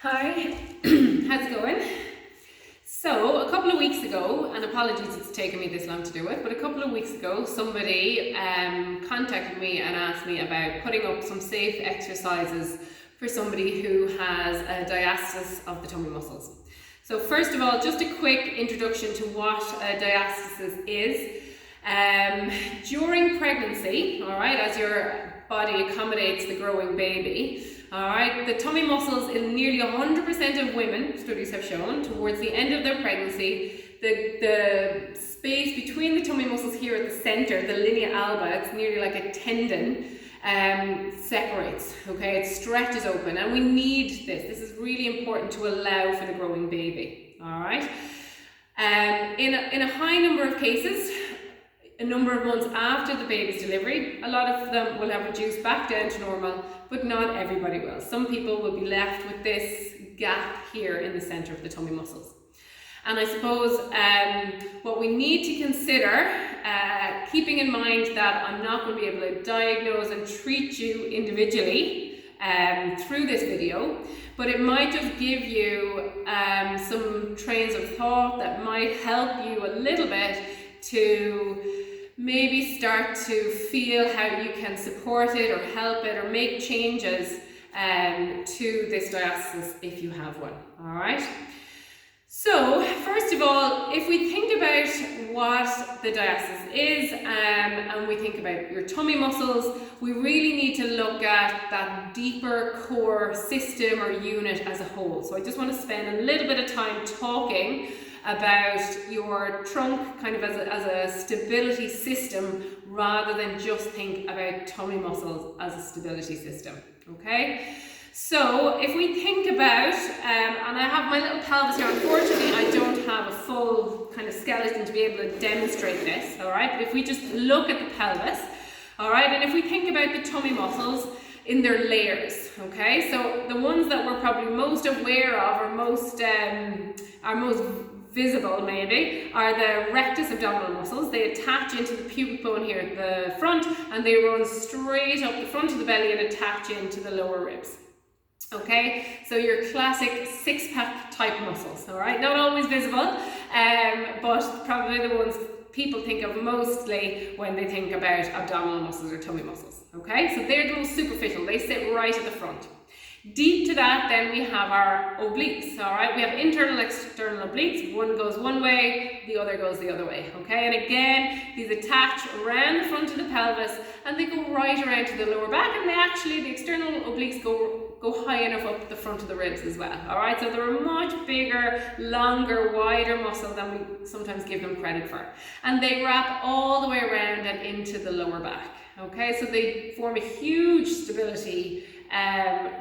Hi, how's it going? So a couple of weeks ago, and apologies it's taken me this long to do it, but a couple of weeks ago somebody contacted me and asked me about putting up some safe exercises for somebody who has a diastasis of the tummy muscles. So first of all, just a quick introduction to what a diastasis is. During pregnancy, all right, as your body accommodates the growing baby, all right, the tummy muscles in nearly 100% of women, studies have shown, towards the end of their pregnancy, the space between the tummy muscles here at the center, the linea alba, it's nearly like a tendon, separates, okay, it stretches open, and we need this. This is really important to allow for the growing baby, all right. In a high number of cases, a number of months after the baby's delivery, a lot of them will have reduced back down to normal, but not everybody will. Some people will be left with this gap here in the center of the tummy muscles. And I suppose what we need to consider, keeping in mind that I'm not going to be able to diagnose and treat you individually through this video, but it might just give you some trains of thought that might help you a little bit to maybe start to feel how you can support it or help it or make changes to this diastasis if you have one, all right? So first of all, if we think about what the diastasis is and we think about your tummy muscles, we really need to look at that deeper core system or unit as a whole. So I just want to spend a little bit of time talking about your trunk kind of as a stability system rather than just think about tummy muscles as a stability system, okay? So if we think about, and I have my little pelvis here, unfortunately I don't have a full kind of skeleton to be able to demonstrate this, all right? But if we just look at the pelvis, all right, and if we think about the tummy muscles in their layers, okay? So the ones that we're probably most aware of or most visible maybe are the rectus abdominal muscles. They attach into the pubic bone here at the front and they run straight up the front of the belly and attach into the lower ribs. Okay, so your classic six-pack type muscles, all right? Not always visible, but probably the ones people think of mostly when they think about abdominal muscles or tummy muscles, okay? So they're the most superficial, they sit right at the front. Deep to that, then we have our obliques, all right? We have internal, external obliques. One goes one way, the other goes the other way, okay? And again, these attach around the front of the pelvis and they go right around to the lower back, and the external obliques go high enough up the front of the ribs as well, all right? So they're a much bigger, longer, wider muscle than we sometimes give them credit for. And they wrap all the way around and into the lower back, okay? So they form a huge stability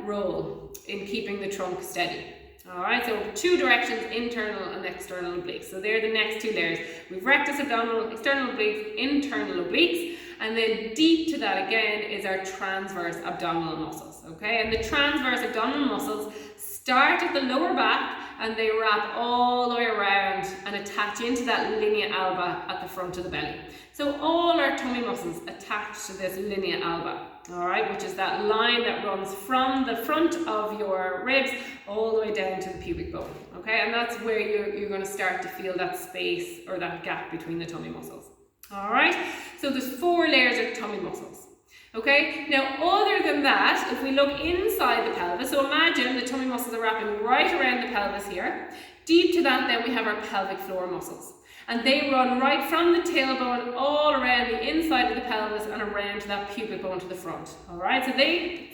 role in keeping the trunk steady. All right, so two directions, internal and external obliques. So they're the next two layers. We've rectus abdominal, external obliques, internal obliques, and then deep to that again is our transverse abdominal muscles. Okay, and the transverse abdominal muscles start at the lower back and they wrap all the way around and attach into that linea alba at the front of the belly. So all our tummy muscles attach to this linea alba, all right, which is that line that runs from the front of your ribs all the way down to the pubic bone, okay? And that's where you're going to start to feel that space or that gap between the tummy muscles, all right? So there's 4 layers of tummy muscles, okay? Now, other than that, if we look inside the pelvis, so imagine the tummy muscles are wrapping right around the pelvis here. Deep to that, then we have our pelvic floor muscles. And they run right from the tailbone all around the inside of the pelvis and around to that pubic bone to the front. All right, so they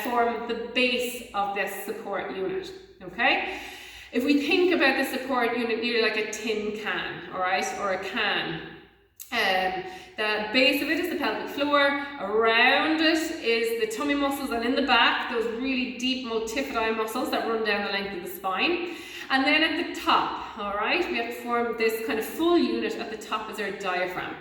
form the base of this support unit. Okay, if we think about the support unit nearly like a tin can, all right, or a can. The base of it is the pelvic floor, around it is the tummy muscles, and in the back, those really deep multifidi muscles that run down the length of the spine. And then at the top, all right, we have to form this kind of full unit. At the top is our diaphragm,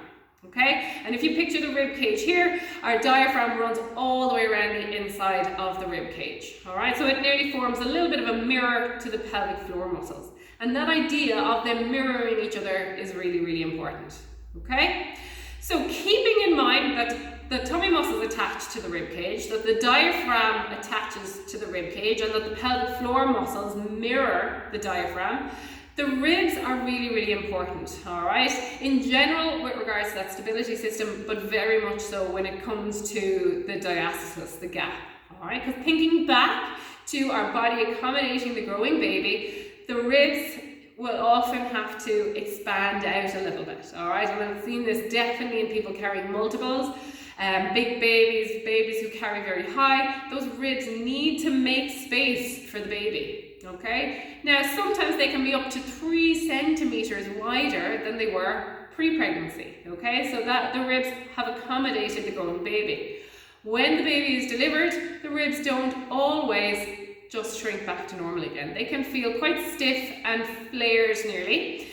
okay? And if you picture the rib cage here, our diaphragm runs all the way around the inside of the rib cage, all right? So it nearly forms a little bit of a mirror to the pelvic floor muscles. And that idea of them mirroring each other is really, really important, okay? So keeping in mind that the tummy muscles attach to the rib cage, that the diaphragm attaches to the rib cage, and that the pelvic floor muscles mirror the diaphragm, the ribs are really, really important, all right? In general, with regards to that stability system, but very much so when it comes to the diastasis, the gap, all right? Because thinking back to our body accommodating the growing baby, the ribs will often have to expand out a little bit, all right? And I've seen this definitely in people carrying multiples, big babies, babies who carry very high. Those ribs need to make space for the baby, okay? Now, sometimes they can be up to 3 centimeters wider than they were pre-pregnancy, okay? So that the ribs have accommodated the growing baby. When the baby is delivered, the ribs don't always just shrink back to normal again. They can feel quite stiff and flared nearly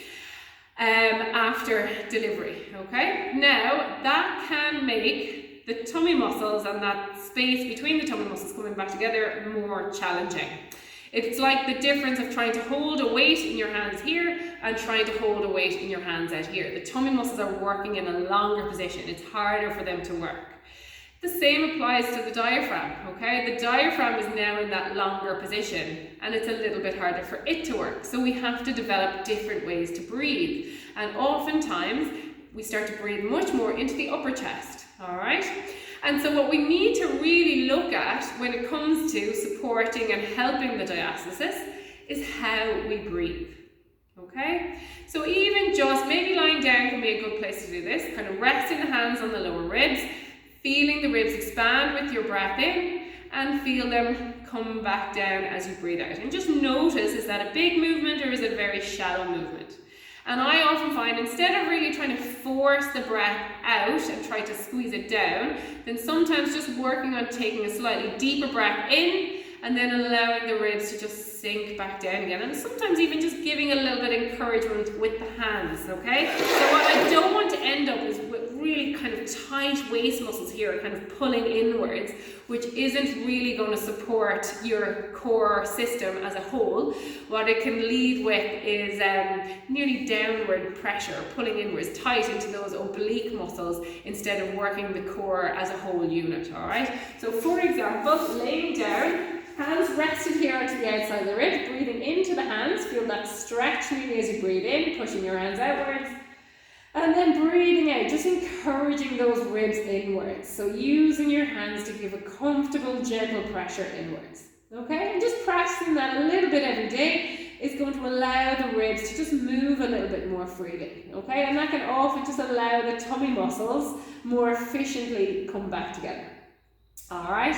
after delivery, okay? Now, that can make the tummy muscles and that space between the tummy muscles coming back together more challenging. It's like the difference of trying to hold a weight in your hands here and trying to hold a weight in your hands out here. The tummy muscles are working in a longer position. It's harder for them to work. The same applies to the diaphragm, okay? The diaphragm is now in that longer position and it's a little bit harder for it to work. So we have to develop different ways to breathe. And oftentimes we start to breathe much more into the upper chest, all right? And so what we need to really look at when it comes to supporting and helping the diastasis is how we breathe, okay? So even just maybe lying down can be a good place to do this, kind of resting the hands on the lower ribs, feeling the ribs expand with your breath in and feel them come back down as you breathe out. And just notice, is that a big movement or is it a very shallow movement? And I often find instead of really trying to force the breath out and try to squeeze it down, then sometimes just working on taking a slightly deeper breath in and then allowing the ribs to just sink back down again. And sometimes even just giving a little bit of encouragement with the hands, okay? So what I don't want to end up is with really kind of tight waist muscles here, kind of pulling inwards, which isn't really going to support your core system as a whole. What it can lead with is nearly downward pressure, pulling inwards, tight into those oblique muscles instead of working the core as a whole unit, all right? So for example, laying down, hands rested here onto the outside of the ribs, breathing into the hands, feel that stretch really as you breathe in, pushing your hands outwards, and then breathing out, just encouraging those ribs inwards. So using your hands to give a comfortable, gentle pressure inwards, okay? And just practicing that a little bit every day is going to allow the ribs to just move a little bit more freely, okay? And that can often just allow the tummy muscles more efficiently come back together, all right?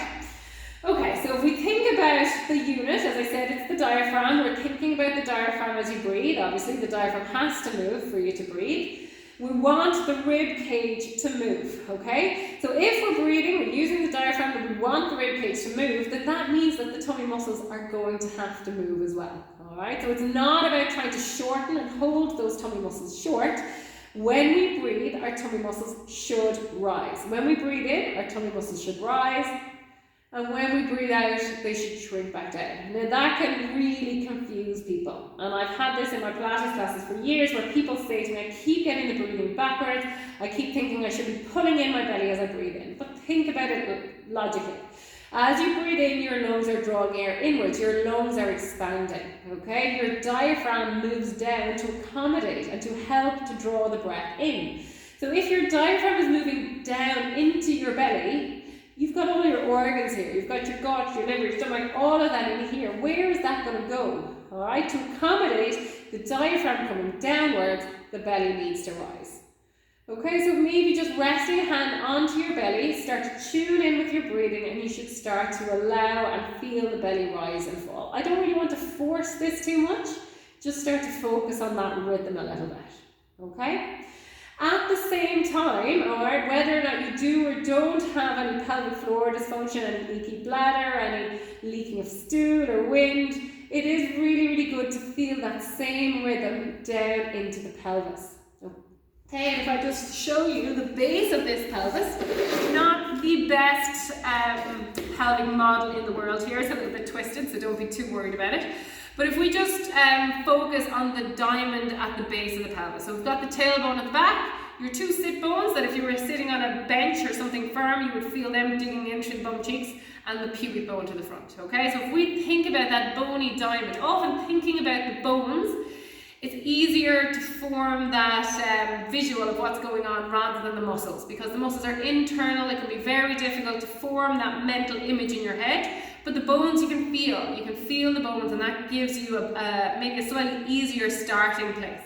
Okay, so if we think about the unit, as I said, it's the diaphragm. We're thinking about the diaphragm as you breathe. Obviously, the diaphragm has to move for you to breathe. We want the rib cage to move, okay? So if we're breathing, we're using the diaphragm, and we want the rib cage to move, then that means that the tummy muscles are going to have to move as well, all right? So it's not about trying to shorten and hold those tummy muscles short. When we breathe, our tummy muscles should rise. When we breathe in, our tummy muscles should rise. And when we breathe out, they should shrink back down. Now that can really confuse people. And I've had this in my Pilates classes for years where people say to me, I keep getting the breathing backwards. I keep thinking I should be pulling in my belly as I breathe in. But think about it logically. As you breathe in, your lungs are drawing air inwards. Your lungs are expanding, okay? Your diaphragm moves down to accommodate and to help to draw the breath in. So if your diaphragm is moving down into your belly, you've got all your organs here. You've got your gut, your liver, your stomach, all of that in here. Where is that going to go? All right, to accommodate the diaphragm coming downwards, the belly needs to rise. Okay, so maybe just resting a hand onto your belly, start to tune in with your breathing, and you should start to allow and feel the belly rise and fall. I don't really want to force this too much. Just start to focus on that rhythm a little bit. Okay? At the same time, all right, whether or not you do or don't have any pelvic floor dysfunction, any leaky bladder, any leaking of stool or wind, it is really, really good to feel that same rhythm down into the pelvis. Okay, and if I just show you the base of this pelvis, not the best pelvic model in the world here, it's a little bit twisted, so don't be too worried about it. But if we just focus on the diamond at the base of the pelvis, so we've got the tailbone at the back, your two sit bones, that if you were sitting on a bench or something firm, you would feel them digging in through the bum cheeks, and the pubic bone to the front, okay? So if we think about that bony diamond, often thinking about the bones, it's easier to form that visual of what's going on rather than the muscles, because the muscles are internal. It can be very difficult to form that mental image in your head, but the bones you can feel the bones, and that gives you maybe a slightly easier starting place.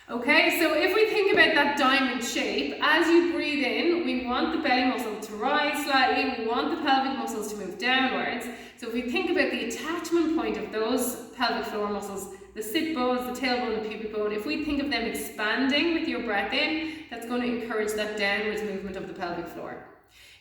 Okay, so if we think about that diamond shape, as you breathe in, we want the belly muscle to rise slightly, we want the pelvic muscles to move downwards. So if we think about the attachment point of those pelvic floor muscles, the sit bones, the tailbone, the pubic bone, if we think of them expanding with your breath in, that's going to encourage that downwards movement of the pelvic floor.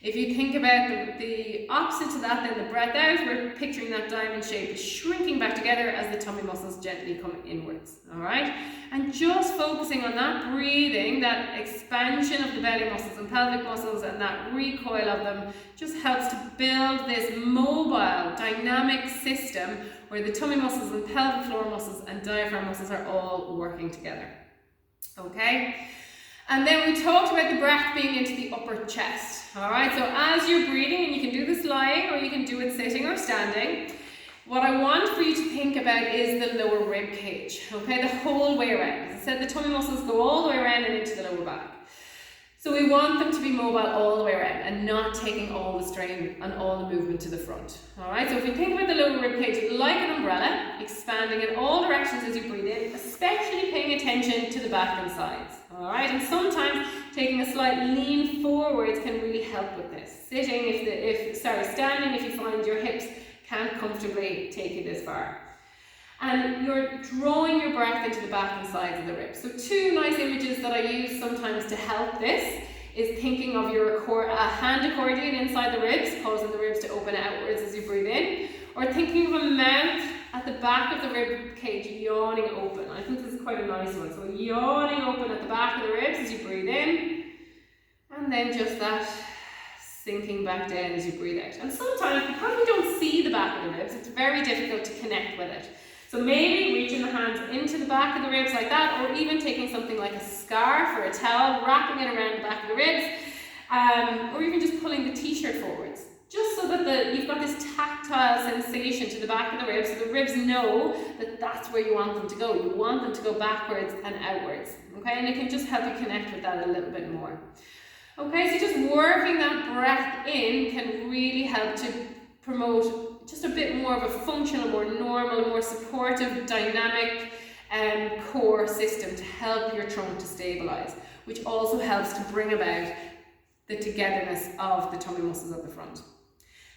If you think about the opposite to that, then the breath out, we're picturing that diamond shape shrinking back together as the tummy muscles gently come inwards, all right? And just focusing on that breathing, that expansion of the belly muscles and pelvic muscles and that recoil of them just helps to build this mobile, dynamic system where the tummy muscles and pelvic floor muscles and diaphragm muscles are all working together, okay? And then we talked about the breath being into the upper chest. All right, so as you're breathing, and you can do this lying or you can do it sitting or standing, what I want for you to think about is the lower rib cage, okay, the whole way around. As I said, the tummy muscles go all the way around and into the lower back. So we want them to be mobile all the way around and not taking all the strain and all the movement to the front. All right, so if we think about the lower rib cage like an umbrella, expanding in all directions as you breathe in, especially paying attention to the back and sides. All right, and sometimes taking a slight lean forwards can really help with this. Standing if you find your hips can't comfortably take you this far. And you're drawing your breath into the back and sides of the ribs. So two nice images that I use sometimes to help this is thinking of your hand accordion inside the ribs, causing the ribs to open outwards as you breathe in, or thinking of a mouth at the back of the rib cage yawning open. I think this is quite a nice one. So yawning open at the back of the ribs as you breathe in, and then just that sinking back down as you breathe out. And sometimes because we don't see the back of the ribs, it's very difficult to connect with it. So maybe reaching the hands into the back of the ribs like that, or even taking something like a scarf or a towel, wrapping it around the back of the ribs, or even just pulling the t-shirt forwards, just so that you've got this tactile sensation to the back of the ribs, so the ribs know that that's where you want them to go. You want them to go backwards and outwards, okay? And it can just help you connect with that a little bit more. Okay, so just working that breath in can really help to promote just a bit more of a functional, more normal, more supportive, dynamic core system to help your trunk to stabilize, which also helps to bring about the togetherness of the tummy muscles at the front.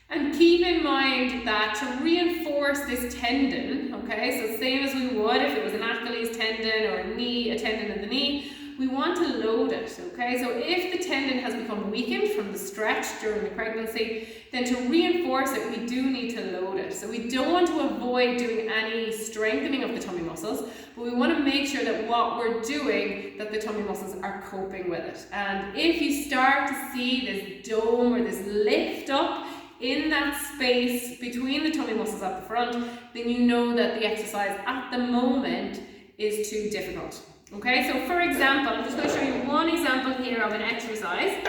And keep in mind that to reinforce this tendon, okay, so same as we would if it was an Achilles tendon or a tendon in the knee, we want to load it, okay? So if the tendon has become weakened from the stretch during the pregnancy, then to reinforce it, we do need to load it. So we don't want to avoid doing any strengthening of the tummy muscles, but we want to make sure that what we're doing, that the tummy muscles are coping with it. And if you start to see this dome or this lift up in that space between the tummy muscles at the front, then you know that the exercise at the moment is too difficult. Okay, so for example, I'm just going to show you one example here of an exercise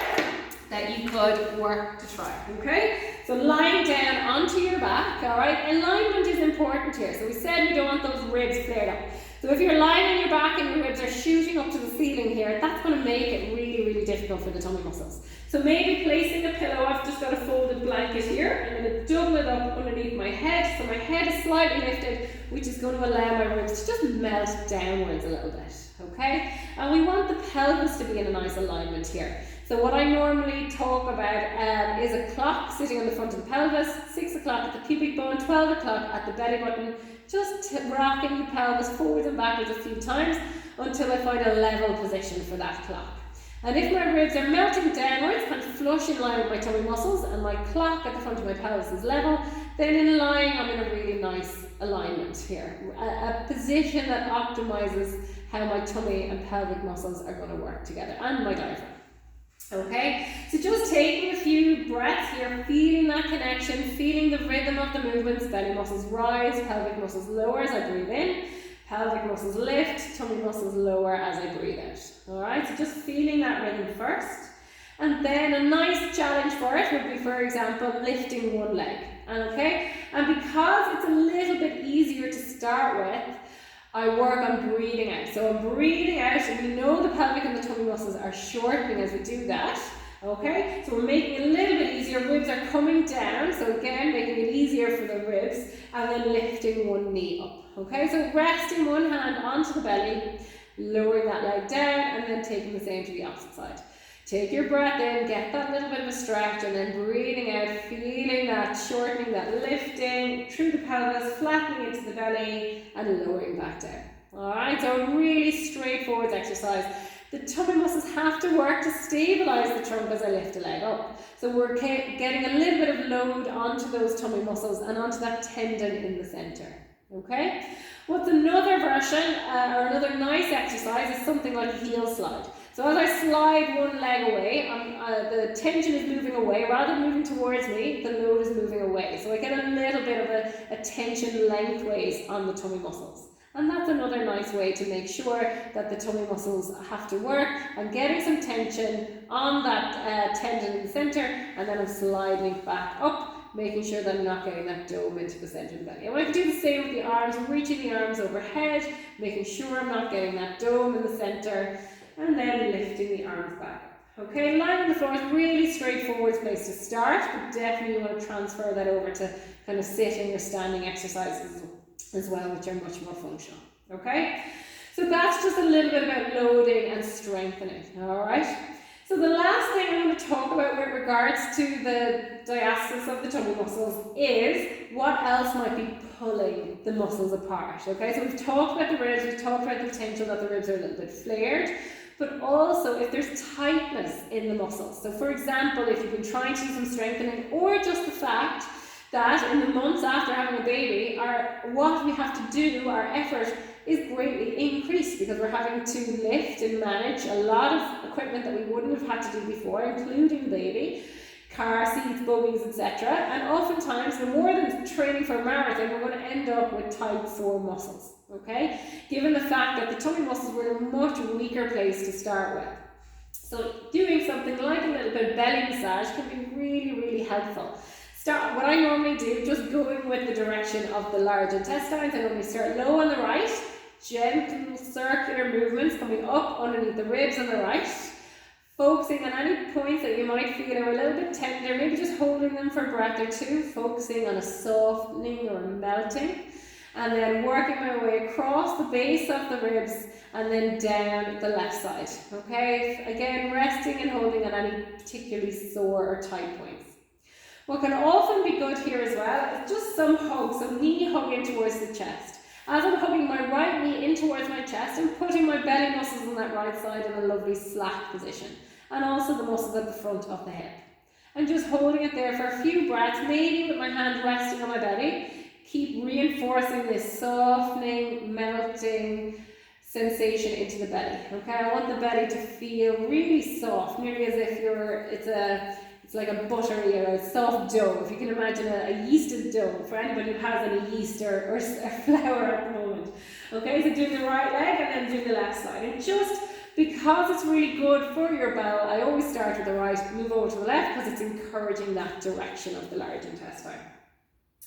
that you could work to try, okay? So lying down onto your back, all right? Alignment is important here. So we said we don't want those ribs flared up. So if you're lying on your back and your ribs are shooting up to the ceiling here, that's going to make it really, really difficult for the tummy muscles. So maybe placing a pillow, I've just got a folded blanket here. I'm going to double it up underneath my head, so my head is slightly lifted, which is going to allow my ribs to just melt downwards a little bit, okay? And we want the pelvis to be in a nice alignment here. So what I normally talk about is a clock sitting on the front of the pelvis, 6 o'clock at the pubic bone, 12 o'clock at the belly button, just rocking the pelvis forwards and backwards a few times until I find a level position for that clock. And if my ribs are melting downwards, kind of flush in line with my tummy muscles, and my clock at the front of my pelvis is level, then in lying I'm in a really nice alignment here. A position that optimizes how my tummy and pelvic muscles are going to work together, and my diaphragm. Okay, so just taking a few breaths here, feeling that connection, feeling the rhythm of the movements, belly muscles rise, pelvic muscles lower as I breathe in, pelvic muscles lift, tummy muscles lower as I breathe out. Alright, so just feeling that rhythm first. And then a nice challenge for it would be, for example, lifting one leg. Okay, and because it's a little bit easier to start with, I work on breathing out. So I'm breathing out, and we know the pelvic and the tummy muscles are shortening as we do that. Okay, so we're making it a little bit easier. Ribs are coming down, so again, making it easier for the ribs, and then lifting one knee up. Okay, so resting one hand onto the belly, lowering that leg down, and then taking the same to the opposite side. Take your breath in, get that little bit of a stretch, and then breathing out, feeling that shortening, that lifting through the pelvis, flattening into the belly, and lowering back down. Alright, so a really straightforward exercise. The tummy muscles have to work to stabilize the trunk as I lift the leg up. So we're getting a little bit of load onto those tummy muscles and onto that tendon in the center. Okay? What's another version, or another nice exercise, is something like a heel slide. So as I slide one leg away, the tension is moving away. Rather than moving towards me, the load is moving away. So I get a little bit of a tension lengthways on the tummy muscles. And that's another nice way to make sure that the tummy muscles have to work. I'm getting some tension on that tendon in the center, and then I'm sliding back up, making sure that I'm not getting that dome into the center of the belly. And I can do the same with the arms, reaching the arms overhead, making sure I'm not getting that dome in the center, and then lifting the arms back up. Okay, lying on the floor is a really straightforward place to start, but definitely you want to transfer that over to kind of sitting or standing exercises as well, which are much more functional. Okay, so that's just a little bit about loading and strengthening. Alright, so the last thing I'm going to talk about with regards to the diastasis of the tummy muscles is what else might be pulling the muscles apart. Okay, so we've talked about the ribs, we've talked about the potential that the ribs are a little bit flared, but also if there's tightness in the muscles. So for example, if you've been trying to do some strengthening, or just the fact that in the months after having a baby, what we have to do, our effort, is greatly increased because we're having to lift and manage a lot of equipment that we wouldn't have had to do before, including the baby, car seats, buggies, etc. And oftentimes, the more than training for a marathon, we're going to end up with tight, sore muscles. Okay, given the fact that the tummy muscles were in a much weaker place to start with. So doing something like a little bit of belly massage can be really, really helpful. What I normally do, just going with the direction of the large intestines, I normally start low on the right, gentle circular movements coming up underneath the ribs on the right, focusing on any points that you might feel are a little bit tender, maybe just holding them for a breath or two, focusing on a softening or melting, and then working my way across the base of the ribs and then down the left side. Okay, again, resting and holding on any particularly sore or tight points. What can often be good here as well is just some hug, some knee hugging towards the chest. As I'm hugging my right knee in towards my chest, I'm putting my belly muscles on that right side in a lovely slack position, and also the muscles at the front of the hip. And just holding it there for a few breaths, maybe with my hand resting on my belly. Keep reinforcing this softening, melting sensation into the belly. Okay, I want the belly to feel really soft, nearly as if it's like a buttery or a soft dough. If you can imagine a yeasted dough, for anybody who has any yeast or flour at the moment. Okay, so doing the right leg and then doing the left side. And just because it's really good for your bowel, I always start with the right, move over to the left, because it's encouraging that direction of the large intestine.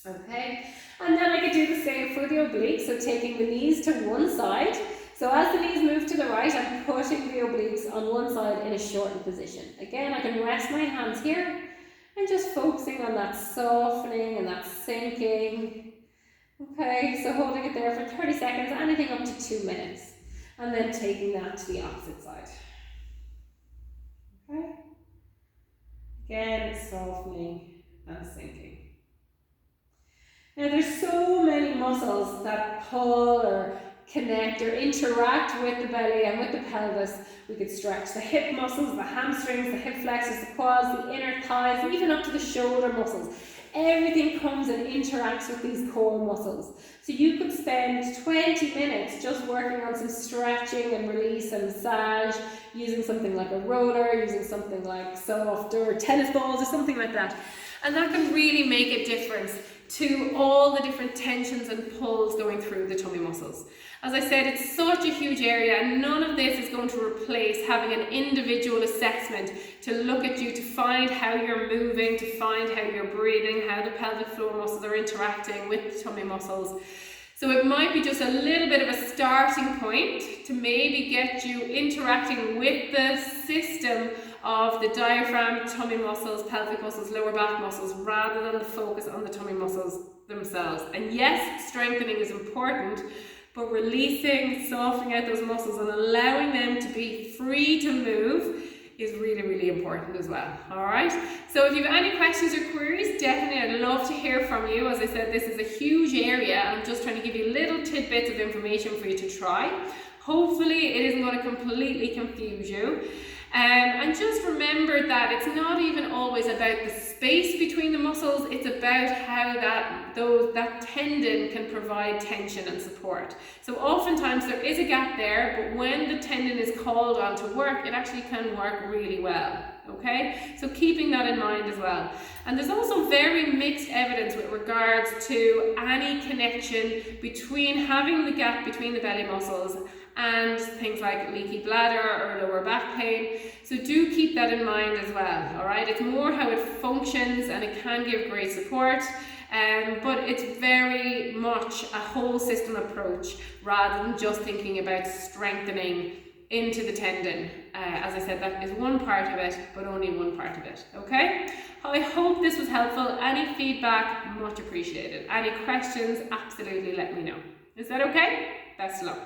Okay, and then I could do the same for the obliques, so taking the knees to one side. So as the knees move to the right, I'm putting the obliques on one side in a shortened position. Again, I can rest my hands here and just focusing on that softening and that sinking. Okay, so holding it there for 30 seconds, anything up to 2 minutes. And then taking that to the opposite side. Okay. Again, softening and sinking. Now there's so many muscles that pull or connect or interact with the belly and with the pelvis. We could stretch the hip muscles, the hamstrings, the hip flexors, the quads, the inner thighs, even up to the shoulder muscles. Everything comes and interacts with these core muscles. So you could spend 20 minutes just working on some stretching and release and massage, using something like a rotor, using something like soft or tennis balls or something like that. And that can really make a difference to all the different tensions and pulls going through the tummy muscles. As I said, it's such a huge area, and none of this is going to replace having an individual assessment to look at you, to find how you're moving, to find how you're breathing, how the pelvic floor muscles are interacting with the tummy muscles. So it might be just a little bit of a starting point to maybe get you interacting with the system of the diaphragm, tummy muscles, pelvic muscles, lower back muscles, rather than the focus on the tummy muscles themselves. And yes, strengthening is important, but releasing, softening out those muscles and allowing them to be free to move is really, really important as well. All right. So if you have any questions or queries, definitely I'd love to hear from you. As I said, this is a huge area, and I'm just trying to give you little tidbits of information for you to try. Hopefully it isn't going to completely confuse you. And just remember that it's not even always about the space between the muscles, it's about how that tendon can provide tension and support. So oftentimes there is a gap there, but when the tendon is called on to work, it actually can work really well. Okay, so keeping that in mind as well. And there's also very mixed evidence with regards to any connection between having the gap between the belly muscles and things like leaky bladder or lower back pain. So do keep that in mind as well. All right, it's more how it functions, and it can give great support. But it's very much a whole system approach rather than just thinking about strengthening into the tendon. As I said, that is one part of it, but only one part of it. Okay, I hope this was helpful. Any feedback, much appreciated. Any questions, absolutely let me know. Is that okay? Best of luck.